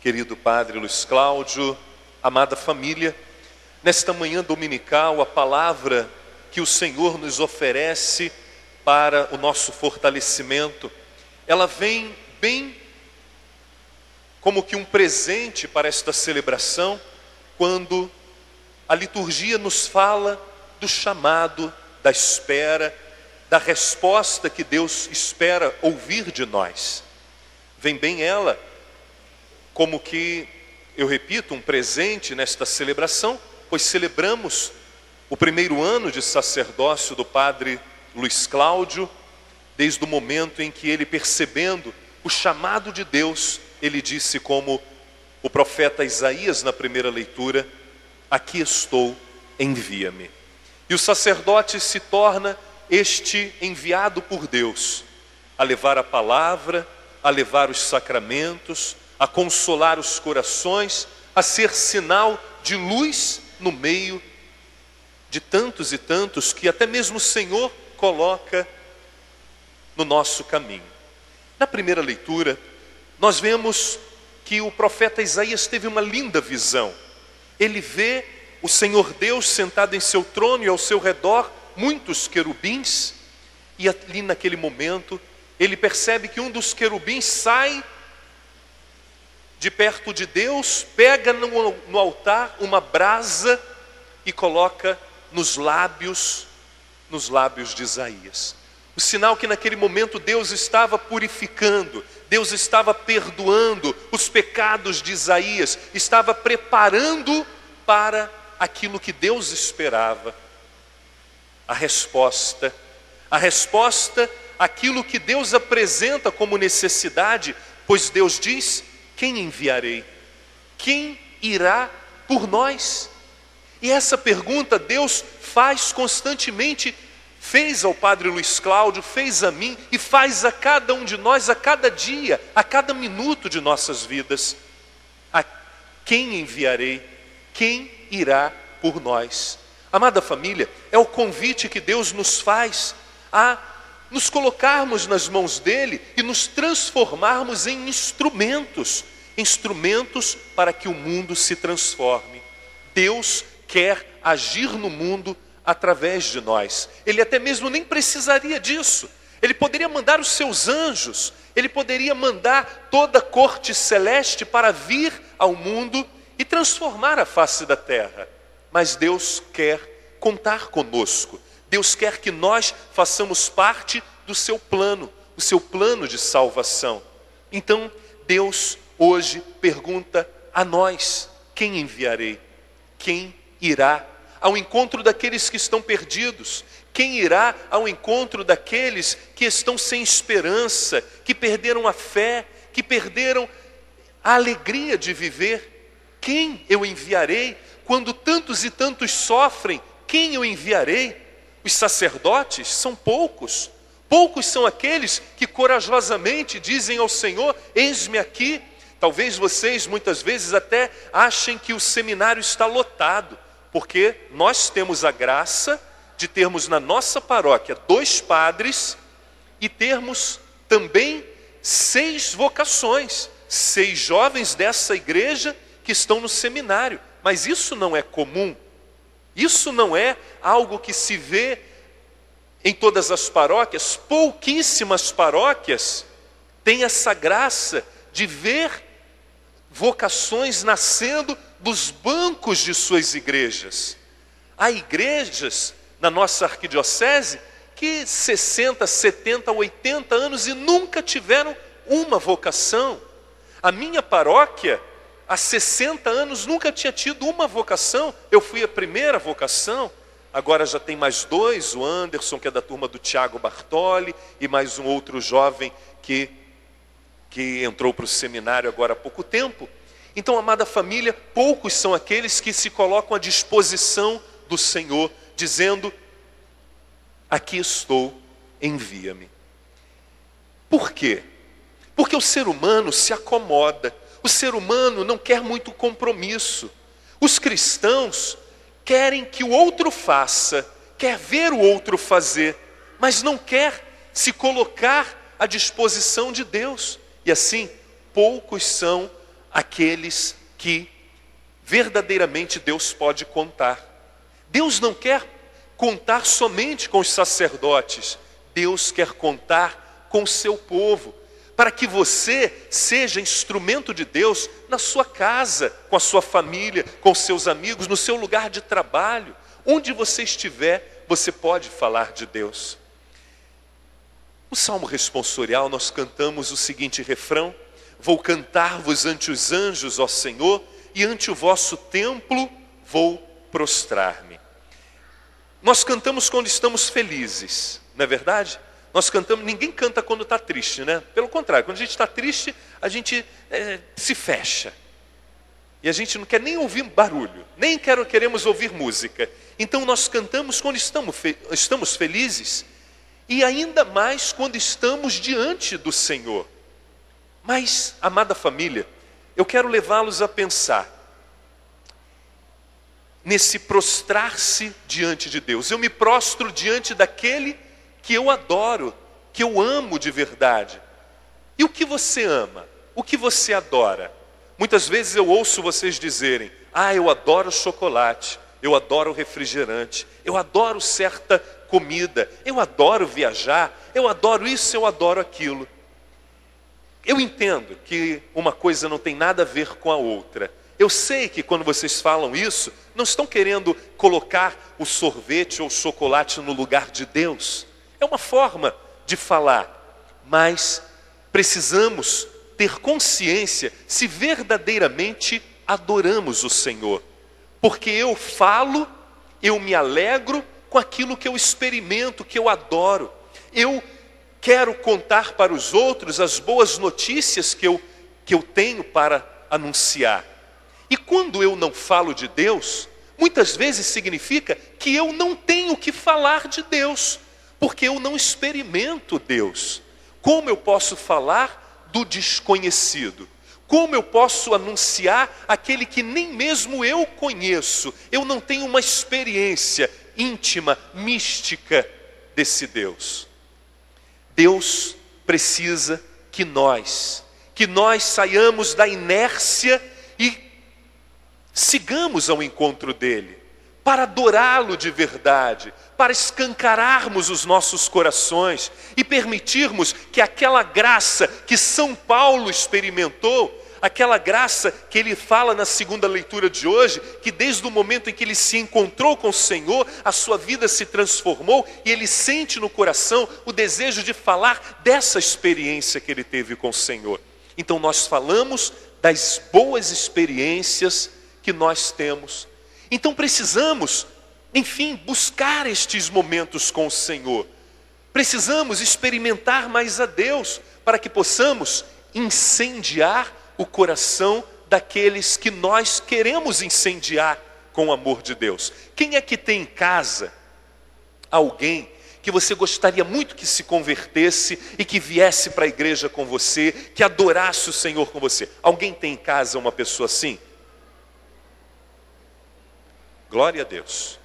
querido Padre Luiz Cláudio, amada família. Nesta manhã dominical, a palavra que o Senhor nos oferece para o nosso fortalecimento, ela vem bem como que um presente para esta celebração, quando a liturgia nos fala do chamado, da espera, da resposta que Deus espera ouvir de nós. Vem bem ela como que, eu repito, um presente nesta celebração, pois celebramos o primeiro ano de sacerdócio do Padre Luiz Cláudio, desde o momento em que ele, percebendo o chamado de Deus, ele disse como o profeta Isaías na primeira leitura: aqui estou, envia-me. E o sacerdote se torna este enviado por Deus, a levar a palavra, a levar os sacramentos, a consolar os corações, a ser sinal de luz no meio de tantos e tantos que até mesmo o Senhor coloca no nosso caminho. Na primeira leitura, nós vemos que o profeta Isaías teve uma linda visão. Ele vê o Senhor Deus sentado em seu trono e ao seu redor muitos querubins, e ali naquele momento ele percebe que um dos querubins sai de perto de Deus, pega no altar uma brasa e coloca nos lábios de Isaías. O sinal que naquele momento Deus estava purificando, Deus estava perdoando os pecados de Isaías, estava preparando para aquilo que Deus esperava. A resposta, aquilo que Deus apresenta como necessidade, pois Deus diz: quem enviarei? Quem irá por nós? E essa pergunta Deus faz constantemente, fez ao Padre Luiz Cláudio, fez a mim e faz a cada um de nós, a cada dia, a cada minuto de nossas vidas. A quem enviarei? Quem irá por nós? Amada família, é o convite que Deus nos faz a nos colocarmos nas mãos dele e nos transformarmos em instrumentos para que o mundo se transforme. Deus quer agir no mundo através de nós. Ele até mesmo nem precisaria disso. Ele poderia mandar os seus anjos, ele poderia mandar toda a corte celeste para vir ao mundo e transformar a face da terra. Mas Deus quer contar conosco. Deus quer que nós façamos parte do seu plano, o seu plano de salvação. Então, Deus hoje pergunta a nós: quem enviarei? Quem irá ao encontro daqueles que estão perdidos? Quem irá ao encontro daqueles que estão sem esperança, que perderam a fé, que perderam a alegria de viver? Quem eu enviarei? Quando tantos e tantos sofrem, quem eu enviarei? Os sacerdotes são poucos. Poucos são aqueles que corajosamente dizem ao Senhor: eis-me aqui. Talvez vocês muitas vezes até achem que o seminário está lotado, porque nós temos a graça de termos na nossa paróquia 2 padres e termos também 6 vocações, 6 jovens dessa igreja que estão no seminário. Mas isso não é comum. Isso não é algo que se vê em todas as paróquias. Pouquíssimas paróquias têm essa graça de ver vocações nascendo dos bancos de suas igrejas. Há igrejas na nossa arquidiocese que 60, 70, 80 anos e nunca tiveram uma vocação. A minha paróquia, há 60 anos, nunca tinha tido uma vocação. Eu fui a primeira vocação. Agora já tem mais 2, o Anderson, que é da turma do Tiago Bartoli, e mais um outro jovem que entrou para o seminário agora há pouco tempo. Então, amada família, poucos são aqueles que se colocam à disposição do Senhor, dizendo: aqui estou, envia-me. Por quê? Porque o ser humano se acomoda. O ser humano não quer muito compromisso. Os cristãos querem que o outro faça, quer ver o outro fazer, mas não quer se colocar à disposição de Deus. E assim, poucos são aqueles que verdadeiramente Deus pode contar. Deus não quer contar somente com os sacerdotes, Deus quer contar com o seu povo, para que você seja instrumento de Deus na sua casa, com a sua família, com seus amigos, no seu lugar de trabalho. Onde você estiver, você pode falar de Deus. No Salmo responsorial nós cantamos o seguinte refrão: vou cantar-vos ante os anjos, ó Senhor, e ante o vosso templo vou prostrar-me. Nós cantamos quando estamos felizes, não é verdade? Nós cantamos, ninguém canta quando está triste, né? Pelo contrário, quando a gente está triste, a gente se fecha. E a gente não quer nem ouvir barulho, nem queremos ouvir música. Então nós cantamos quando estamos felizes, e ainda mais quando estamos diante do Senhor. Mas, amada família, eu quero levá-los a pensar nesse prostrar-se diante de Deus. Eu me prostro diante daquele que eu adoro, que eu amo de verdade. E o que você ama? O que você adora? Muitas vezes eu ouço vocês dizerem: eu adoro chocolate, eu adoro refrigerante, eu adoro certa comida, eu adoro viajar, eu adoro isso, eu adoro aquilo. Eu entendo que uma coisa não tem nada a ver com a outra. Eu sei que quando vocês falam isso, não estão querendo colocar o sorvete ou o chocolate no lugar de Deus. É uma forma de falar, mas precisamos ter consciência se verdadeiramente adoramos o Senhor. Porque eu falo, eu me alegro com aquilo que eu experimento, que eu adoro. Eu quero contar para os outros as boas notícias que eu tenho para anunciar. E quando eu não falo de Deus, muitas vezes significa que eu não tenho que falar de Deus, porque eu não experimento Deus. Como eu posso falar do desconhecido? Como eu posso anunciar aquele que nem mesmo eu conheço? Eu não tenho uma experiência íntima, mística desse Deus. Deus precisa que nós saiamos da inércia e sigamos ao encontro dele, para adorá-lo de verdade, para escancararmos os nossos corações e permitirmos que aquela graça que São Paulo experimentou, aquela graça que ele fala na segunda leitura de hoje, que desde o momento em que ele se encontrou com o Senhor, a sua vida se transformou e ele sente no coração o desejo de falar dessa experiência que ele teve com o Senhor. Então nós falamos das boas experiências que nós temos. Então precisamos, enfim, buscar estes momentos com o Senhor. Precisamos experimentar mais a Deus para que possamos incendiar o coração daqueles que nós queremos incendiar com o amor de Deus. Quem é que tem em casa alguém que você gostaria muito que se convertesse e que viesse para a igreja com você, que adorasse o Senhor com você? Alguém tem em casa uma pessoa assim? Glória a Deus.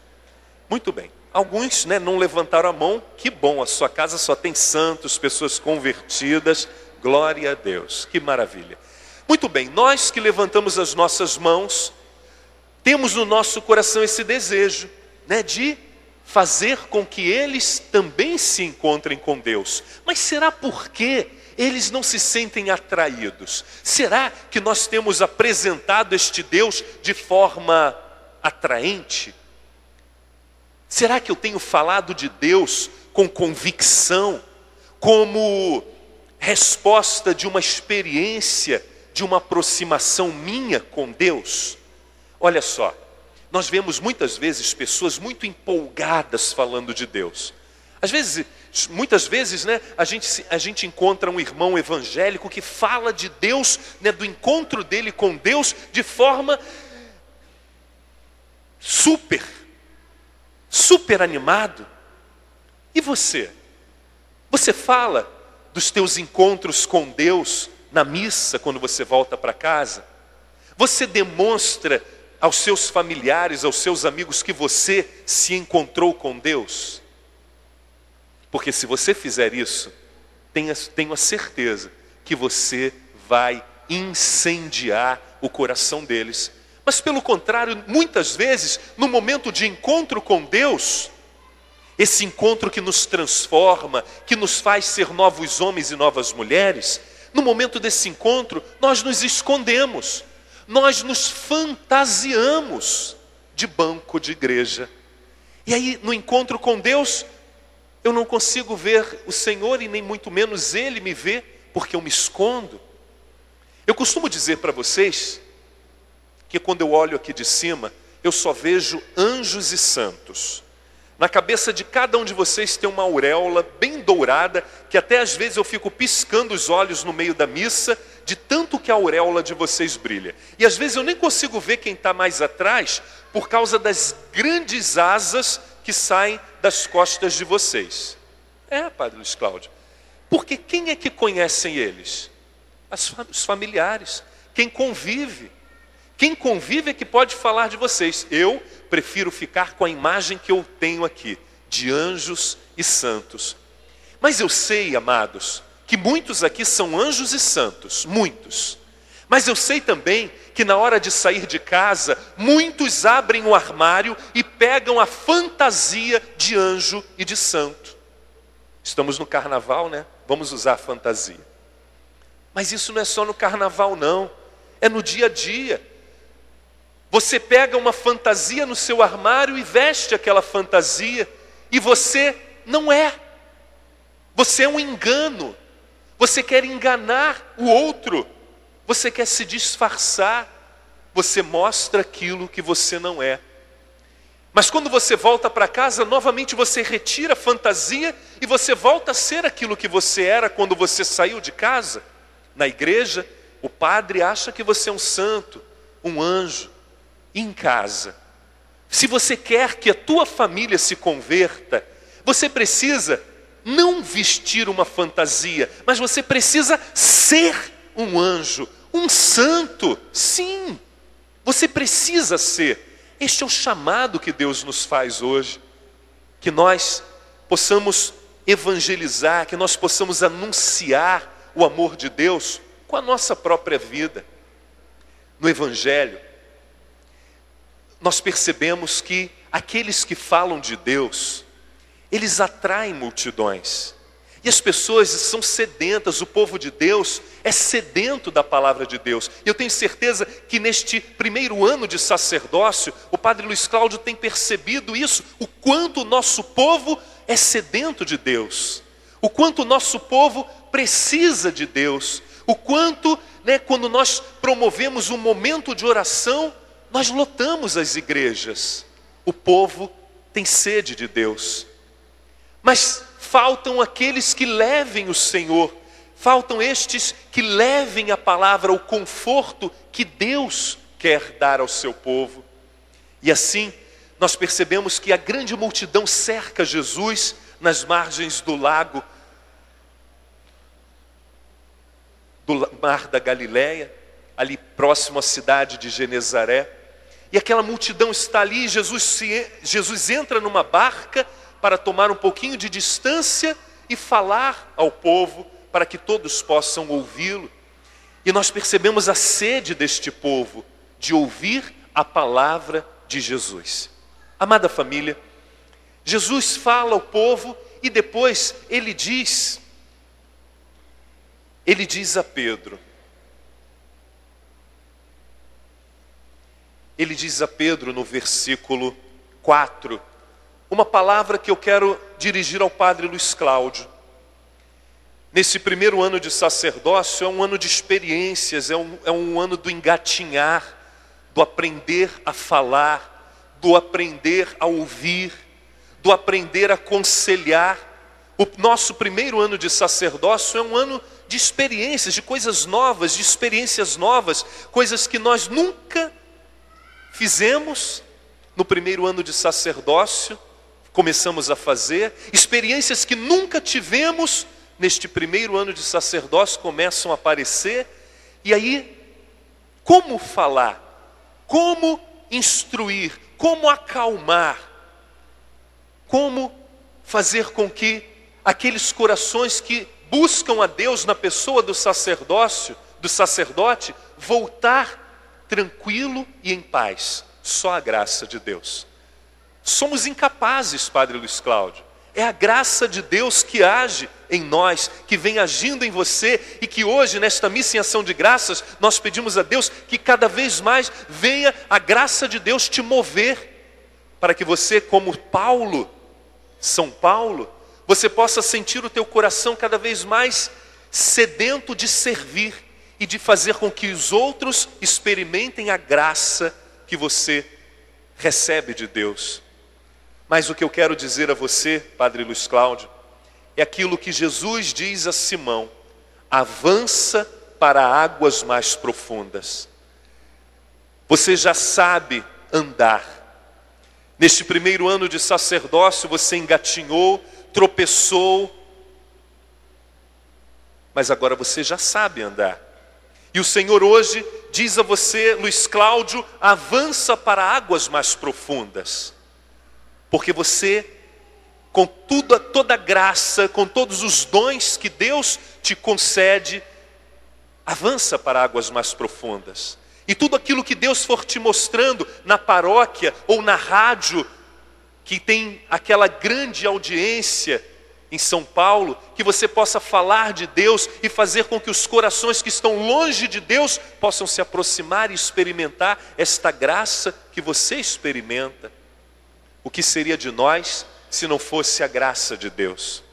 Muito bem. Alguns, não levantaram a mão. Que bom, a sua casa só tem santos, pessoas convertidas. Glória a Deus. Que maravilha. Muito bem, nós que levantamos as nossas mãos, temos no nosso coração esse desejo, de fazer com que eles também se encontrem com Deus. Mas será porque eles não se sentem atraídos? Será que nós temos apresentado este Deus de forma atraente? Será que eu tenho falado de Deus com convicção, como resposta de uma experiência, de uma aproximação minha com Deus? Olha só, nós vemos muitas vezes pessoas muito empolgadas falando de Deus. Muitas vezes, a gente encontra um irmão evangélico que fala de Deus, do encontro dele com Deus de forma super animado. E você? Você fala dos teus encontros com Deus na missa, quando você volta para casa? Você demonstra aos seus familiares, aos seus amigos, que você se encontrou com Deus? Porque se você fizer isso, tenho a certeza que você vai incendiar o coração deles. Mas pelo contrário, muitas vezes, no momento de encontro com Deus, esse encontro que nos transforma, que nos faz ser novos homens e novas mulheres, no momento desse encontro, nós nos escondemos, nós nos fantasiamos de banco de igreja. E aí, no encontro com Deus, eu não consigo ver o Senhor e nem muito menos Ele me vê, porque eu me escondo. Eu costumo dizer para vocês que quando eu olho aqui de cima, eu só vejo anjos e santos. Na cabeça de cada um de vocês tem uma auréola bem dourada, que até às vezes eu fico piscando os olhos no meio da missa, de tanto que a auréola de vocês brilha. E às vezes eu nem consigo ver quem está mais atrás, por causa das grandes asas que saem das costas de vocês. Padre Luiz Cláudio. Porque quem é que conhecem eles? Os familiares. Quem convive. Quem convive é que pode falar de vocês. Eu prefiro ficar com a imagem que eu tenho aqui, de anjos e santos. Mas eu sei, amados, que muitos aqui são anjos e santos, muitos. Mas eu sei também que na hora de sair de casa, muitos abrem o armário e pegam a fantasia de anjo e de santo. Estamos no carnaval, né? Vamos usar a fantasia. Mas isso não é só no carnaval, não. É no dia a dia. Você pega uma fantasia no seu armário e veste aquela fantasia, e você não é. Você é um engano. Você quer enganar o outro. Você quer se disfarçar. Você mostra aquilo que você não é. Mas quando você volta para casa, novamente você retira a fantasia e você volta a ser aquilo que você era quando você saiu de casa. Na igreja, o padre acha que você é um santo, um anjo. Em casa, se você quer que a tua família se converta, você precisa não vestir uma fantasia, mas você precisa ser um anjo, um santo. Sim, você precisa ser. Este é o chamado que Deus nos faz hoje, que nós possamos evangelizar, que nós possamos anunciar o amor de Deus com a nossa própria vida. No Evangelho, nós percebemos que aqueles que falam de Deus, eles atraem multidões. E as pessoas são sedentas, o povo de Deus é sedento da palavra de Deus. E eu tenho certeza que neste primeiro ano de sacerdócio, o Padre Luiz Cláudio tem percebido isso, o quanto o nosso povo é sedento de Deus. O quanto o nosso povo precisa de Deus. O quanto, quando nós promovemos um momento de oração, nós lotamos as igrejas. O povo tem sede de Deus. Mas faltam aqueles que levem o Senhor. Faltam estes que levem a palavra, o conforto que Deus quer dar ao seu povo. E assim, nós percebemos que a grande multidão cerca Jesus nas margens do lago, do mar da Galileia, ali próximo à cidade de Genezaré. E aquela multidão está ali, Jesus entra numa barca para tomar um pouquinho de distância e falar ao povo para que todos possam ouvi-lo. E nós percebemos a sede deste povo de ouvir a palavra de Jesus. Amada família, Jesus fala ao povo e depois ele diz a Pedro, no versículo 4, uma palavra que eu quero dirigir ao Padre Luiz Cláudio. Nesse primeiro ano de sacerdócio, é um ano de experiências, é um ano do engatinhar, do aprender a falar, do aprender a ouvir, do aprender a aconselhar. O nosso primeiro ano de sacerdócio é um ano de experiências, de coisas novas, de experiências novas, coisas que nós nunca fizemos no primeiro ano de sacerdócio, começamos a fazer, experiências que nunca tivemos neste primeiro ano de sacerdócio começam a aparecer. E aí, como falar, como instruir, como acalmar, como fazer com que aqueles corações que buscam a Deus na pessoa do sacerdócio, do sacerdote voltar tranquilo e em paz. Só a graça de Deus. Somos incapazes, Padre Luiz Cláudio. É a graça de Deus que age em nós, que vem agindo em você, e que hoje, nesta missa em ação de graças, nós pedimos a Deus que cada vez mais venha a graça de Deus te mover, para que você, como Paulo, São Paulo, você possa sentir o teu coração cada vez mais sedento de servir e de fazer com que os outros experimentem a graça que você recebe de Deus. Mas o que eu quero dizer a você, Padre Luiz Cláudio, é aquilo que Jesus diz a Simão: avança para águas mais profundas. Você já sabe andar. Neste primeiro ano de sacerdócio você engatinhou, tropeçou, mas agora você já sabe andar. E o Senhor hoje diz a você, Luiz Cláudio, avança para águas mais profundas. Porque você, com toda a graça, com todos os dons que Deus te concede, avança para águas mais profundas. E tudo aquilo que Deus for te mostrando na paróquia ou na rádio, que tem aquela grande audiência em São Paulo, que você possa falar de Deus e fazer com que os corações que estão longe de Deus possam se aproximar e experimentar esta graça que você experimenta. O que seria de nós se não fosse a graça de Deus?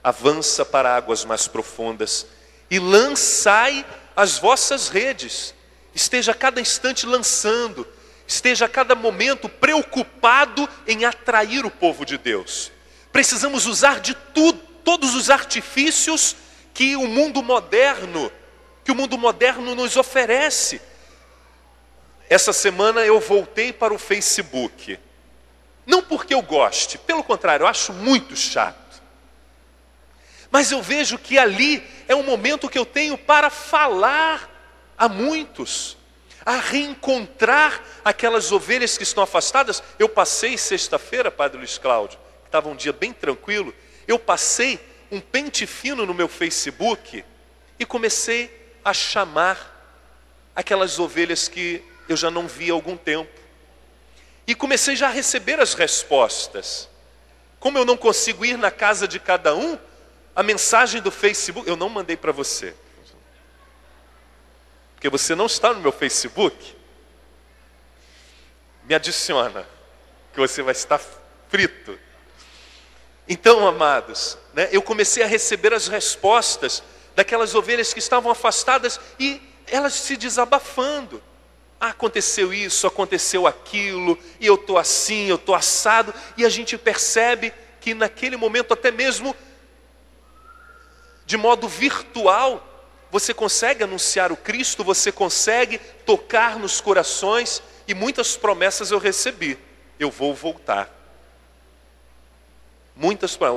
Avança para águas mais profundas e lançai as vossas redes. Esteja a cada instante lançando, esteja a cada momento preocupado em atrair o povo de Deus. Precisamos usar de tudo, todos os artifícios que o mundo moderno nos oferece. Essa semana eu voltei para o Facebook. Não porque eu goste, pelo contrário, eu acho muito chato. Mas eu vejo que ali é um momento que eu tenho para falar a muitos, a reencontrar aquelas ovelhas que estão afastadas. Eu passei sexta-feira, Padre Luiz Cláudio, que estava um dia bem tranquilo, eu passei um pente fino no meu Facebook e comecei a chamar aquelas ovelhas que eu já não via há algum tempo. E comecei já a receber as respostas. Como eu não consigo ir na casa de cada um, a mensagem do Facebook, eu não mandei para você. Porque você não está no meu Facebook. Me adiciona, que você vai estar frito. Então, amados, eu comecei a receber as respostas daquelas ovelhas que estavam afastadas e elas se desabafando. Aconteceu isso, aconteceu aquilo, e eu estou assim, eu estou assado. E a gente percebe que naquele momento, até mesmo de modo virtual, você consegue anunciar o Cristo, você consegue tocar nos corações. E muitas promessas eu recebi: eu vou voltar.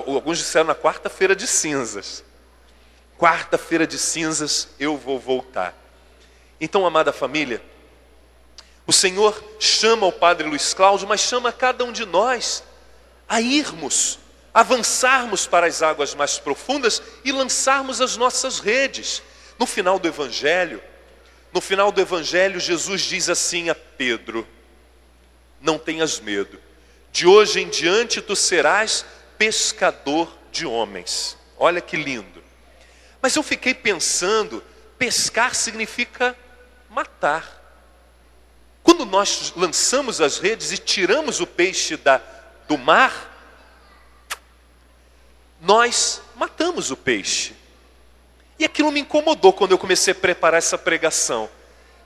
Alguns disseram na quarta-feira de cinzas. Quarta-feira de cinzas eu vou voltar. Então, amada família, o Senhor chama o Padre Luiz Cláudio, mas chama cada um de nós a irmos, avançarmos para as águas mais profundas e lançarmos as nossas redes. No final do Evangelho, Jesus diz assim a Pedro: não tenhas medo, de hoje em diante tu serás pescador de homens. Olha que lindo. Mas eu fiquei pensando, pescar significa matar. Quando nós lançamos as redes e tiramos o peixe do mar, nós matamos o peixe. E aquilo me incomodou quando eu comecei a preparar essa pregação.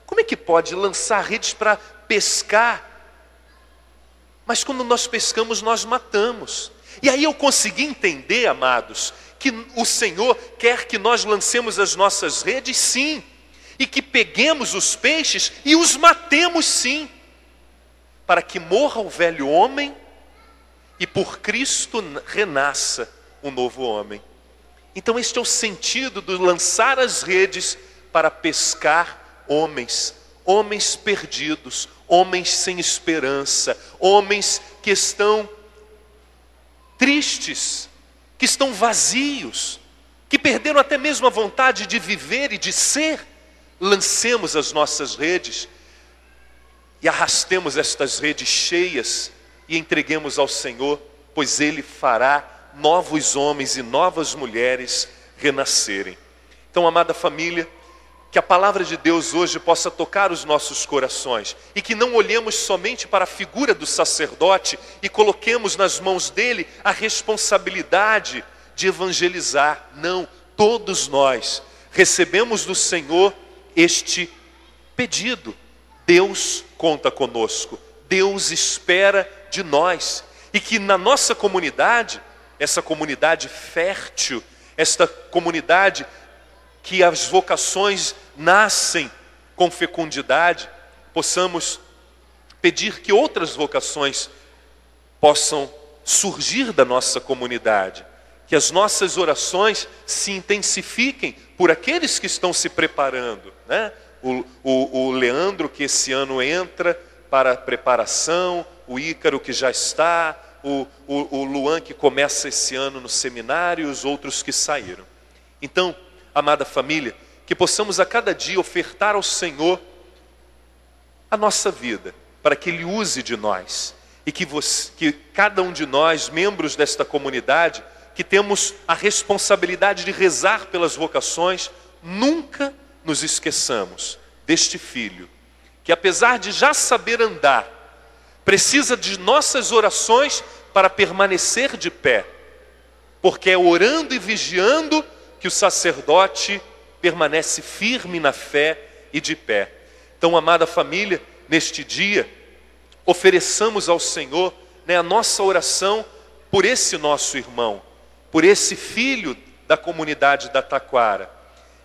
Como é que pode lançar redes para pescar? Mas quando nós pescamos, nós matamos. E aí eu consegui entender, amados, que o Senhor quer que nós lancemos as nossas redes, sim. E que peguemos os peixes e os matemos, sim, para que morra o velho homem e por Cristo renasça um novo homem. Então este é o sentido do lançar as redes para pescar homens perdidos, homens sem esperança, homens que estão tristes, que estão vazios, que perderam até mesmo a vontade de viver e de ser. lancemos as nossas redes e arrastemos estas redes cheias e entreguemos ao Senhor, pois Ele fará novos homens e novas mulheres renascerem. Então, amada família, que a palavra de Deus hoje possa tocar os nossos corações e que não olhemos somente para a figura do sacerdote e coloquemos nas mãos dele a responsabilidade de evangelizar. Não, todos nós recebemos do Senhor este pedido. Deus conta conosco, Deus espera de nós, e que na nossa comunidade, essa comunidade fértil, esta comunidade que as vocações nascem com fecundidade, possamos pedir que outras vocações possam surgir da nossa comunidade, que as nossas orações se intensifiquem por aqueles que estão se preparando, né? O Leandro, que esse ano entra para a preparação, o Ícaro, que já está, o Luan, que começa esse ano no seminário, e os outros que saíram. Então, amada família, que possamos a cada dia ofertar ao Senhor a nossa vida, para que Ele use de nós, e que cada um de nós, membros desta comunidade, que temos a responsabilidade de rezar pelas vocações, nunca nos esqueçamos deste filho, que apesar de já saber andar, precisa de nossas orações para permanecer de pé, porque é orando e vigiando que o sacerdote permanece firme na fé e de pé. Então, amada família, neste dia, ofereçamos ao Senhor, né, a nossa oração por esse nosso irmão, por esse filho da comunidade da Taquara.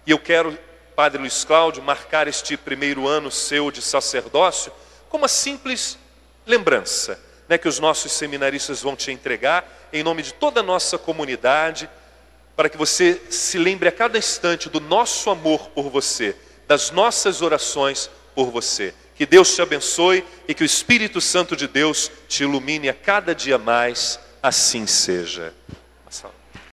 E eu quero, Padre Luiz Cláudio, marcar este primeiro ano seu de sacerdócio como uma simples lembrança, né, que os nossos seminaristas vão te entregar em nome de toda a nossa comunidade, para que você se lembre a cada instante do nosso amor por você, das nossas orações por você. Que Deus te abençoe e que o Espírito Santo de Deus te ilumine a cada dia mais, assim seja.